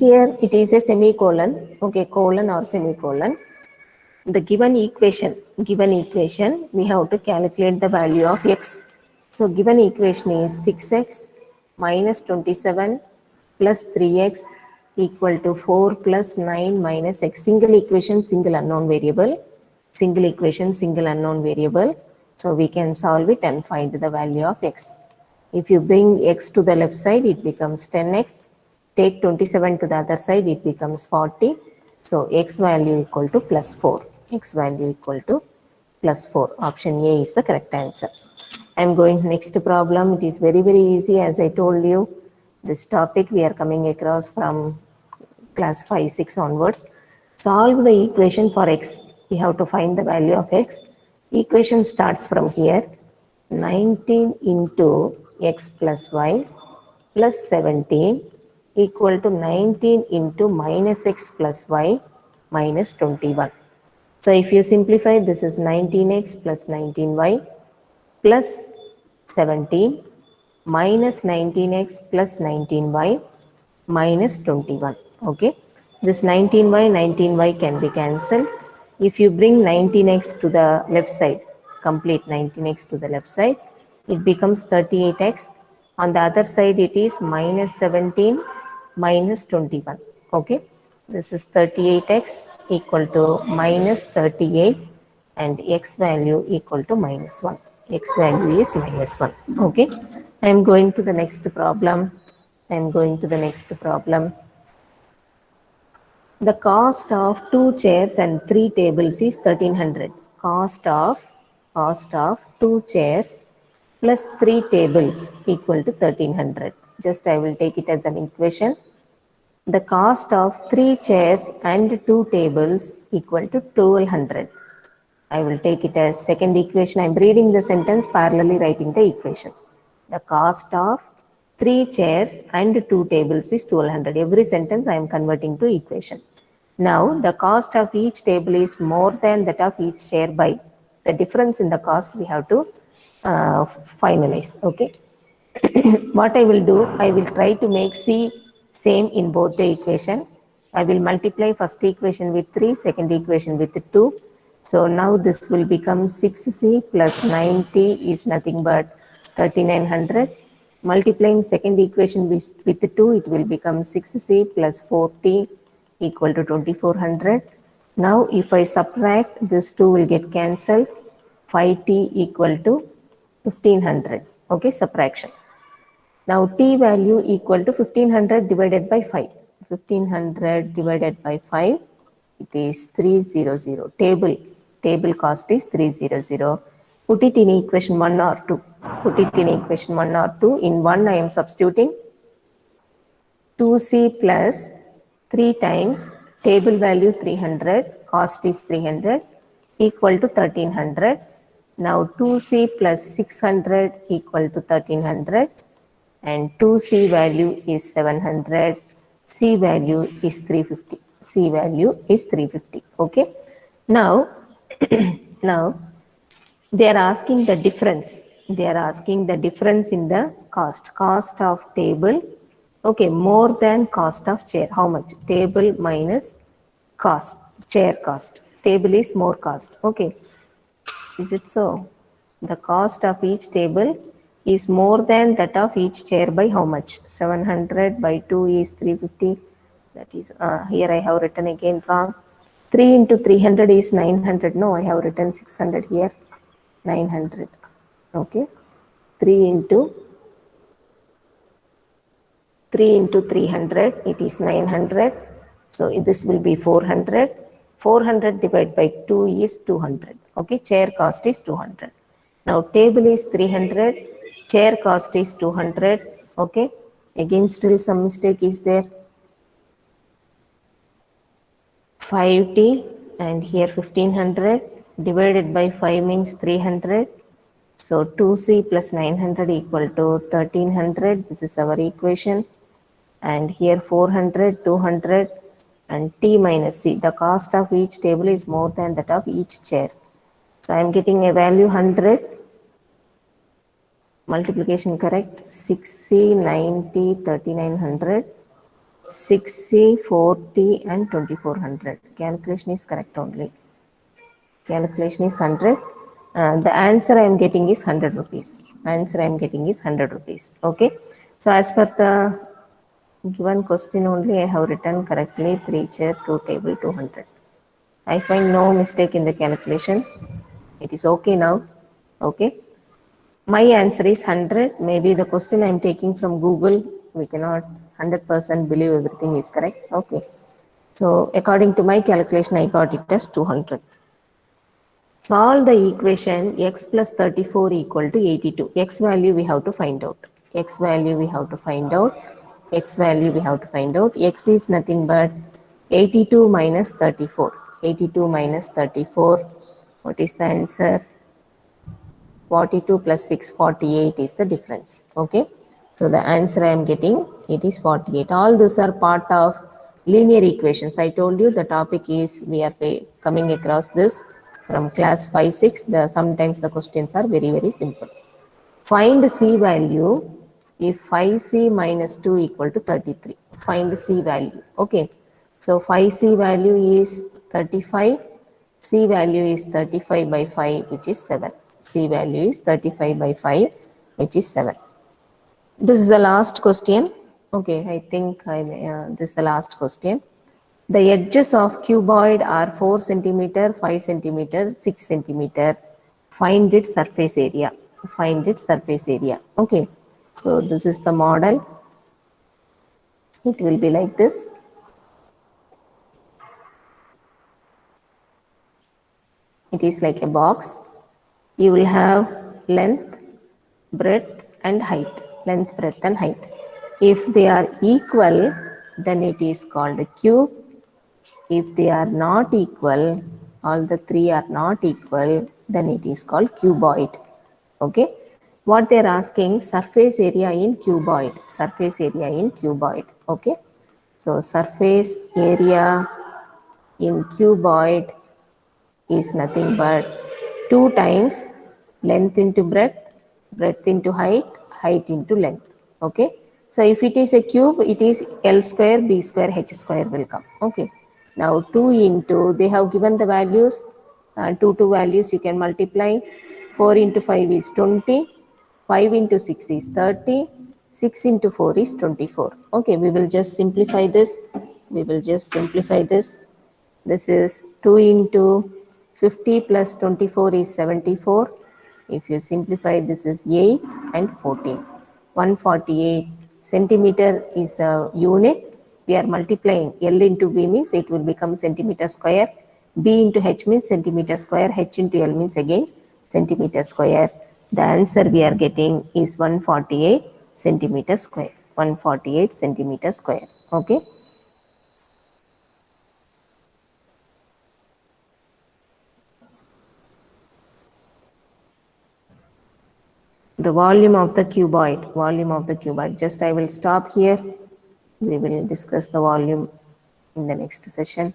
here it is a semicolon, okay, colon or semicolon. The given equation, we have to calculate the value of x. So given equation is 6x minus 27 plus 3x equal to 4 plus 9 minus x. Single equation, single unknown variable. Single equation, single unknown variable. So we can solve it and find the value of x. If you bring x to the left side, it becomes 10x. Take 27 to the other side, it becomes 40. So x value equal to plus 4. X value equal to plus 4. Option A is the correct answer. I am going next problem. It is very, very easy. As I told you, this topic we are coming across from class 5, 6 onwards. Solve the equation for x. We have to find the value of x. Equation starts from here. 19 into x plus y plus 17 equal to 19 into minus x plus y minus 21. So if you simplify, this is 19x plus 19y plus 17 minus 19x plus 19y minus 21. Okay, this 19y can be cancelled. If you bring 19x to the left side, complete 19x to the left side, it becomes 38x. On the other side, it is minus 17 minus 21. Okay, this is 38x equal to minus 38 and x value equal to minus 1. X value is minus 1. Okay, I am going to the next problem. The cost of 2 chairs and 3 tables is 1300. Cost of 2 chairs plus 3 tables equal to 1300. Just I will take it as an equation. The cost of 3 chairs and 2 tables equal to 1200. I will take it as second equation. I am reading the sentence, parallelly writing the equation. The cost of 3 chairs and 2 tables is 1200. Every sentence I am converting to equation. Now the cost of each table is more than that of each chair by the difference in the cost we have to finalize. Okay. What I will do, I will try to make C same in both the equation. I will multiply first equation with 3, second equation with 2. So now this will become 6C plus 90 is nothing but 3900. Multiplying second equation with 2, it will become 6C plus 40 equal to 2400. Now if I subtract, this 2 will get cancelled. 5T equal to 1500. Okay, subtraction. Now T value equal to 1500 divided by 5. 1500 divided by 5, it is 300. Table cost is 300. Put it in equation 1 or 2. Put it in equation 1 or 2. In 1 I am substituting 2C plus 3 times table value 300, cost is 300 equal to 1300. Now 2C plus 600 equal to 1300 and 2C value is 700. C value is 350. C value is 350. Okay. Now, now they are asking the difference. They are asking the difference in the cost. Cost of table. Okay, more than cost of chair. How much? Table minus cost. Chair cost. Table is more cost. Okay. Is it so? The cost of each table is more than that of each chair by how much? 700 by 2 is 350. That is, here I have written again wrong. 3 into 300 is 900. No, I have written 600 here. 900. Okay. 3 into 300, it is 900. So this will be 400. 400 divided by 2 is 200. Okay, chair cost is 200. Now table is 300, chair cost is 200. Okay, again still some mistake is there. 5T and here 1500 divided by 5 means 300. So 2C plus 900 equal to 1300. This is our equation. And here 400, 200 and T minus C. The cost of each table is more than that of each chair. So I am getting a value 100. Multiplication correct. 6C, 90, 3900. 6C, 40 and 2400. Calculation is correct only. Calculation is 100. The answer I am getting is 100 rupees. Answer I am getting is 100 rupees. Okay. So as per the given question only, I have written correctly 3 chair, 2 table, 200. I find no mistake in the calculation. It is okay now. Okay. My answer is 100. Maybe the question I am taking from Google, we cannot 100% believe everything is correct. Okay. So according to my calculation, I got it as 200. Solve the equation x plus 34 equal to 82. X value we have to find out. X value we have to find out. X value we have to find out. X is nothing but 82 minus 34. 82 minus 34. What is the answer? 42 plus 6, 48 is the difference. Okay. So the answer I am getting, it is 48. All these are part of linear equations. I told you the topic is, we are coming across this from class 5, 6. Sometimes the questions are very, very simple. Find C value if 5C minus 2 equal to 33. Find C value. Okay. So 5C value is 35. C value is 35 by 5, which is 7. C value is 35 by 5, which is 7. This is the last question. Okay, I think this is the last question. The edges of cuboid are 4 centimeter, 5 centimeter, 6 centimeter. Find its surface area. Find its surface area. Okay, so this is the model. It will be like this. It is like a box. You will have length, breadth and height. Length, breadth and height. If they are equal, then it is called a cube. If they are not equal, all the three are not equal, then it is called cuboid. Okay. What they are asking, surface area in cuboid. Surface area in cuboid. Okay. So surface area in cuboid is nothing but 2 times length into breadth, breadth into height, height into length. Okay. So if it is a cube, it is L square, B square, H square will come. Okay. Now 2 into, they have given the values, 2 values you can multiply. 4 into 5 is 20, 5 into 6 is 30, 6 into 4 is 24. Okay, we will just simplify this. We will just simplify this. This is 2 into 50 plus 24 is 74. If you simplify, this is 8 and 14. 148 centimeter is a unit. We are multiplying. L into B means it will become centimeter square. B into H means centimeter square. H into L means again centimeter square. The answer we are getting is 148 centimeter square. 148 centimeter square. Okay. The volume of the cuboid, just I will stop here. We will discuss the volume in the next session.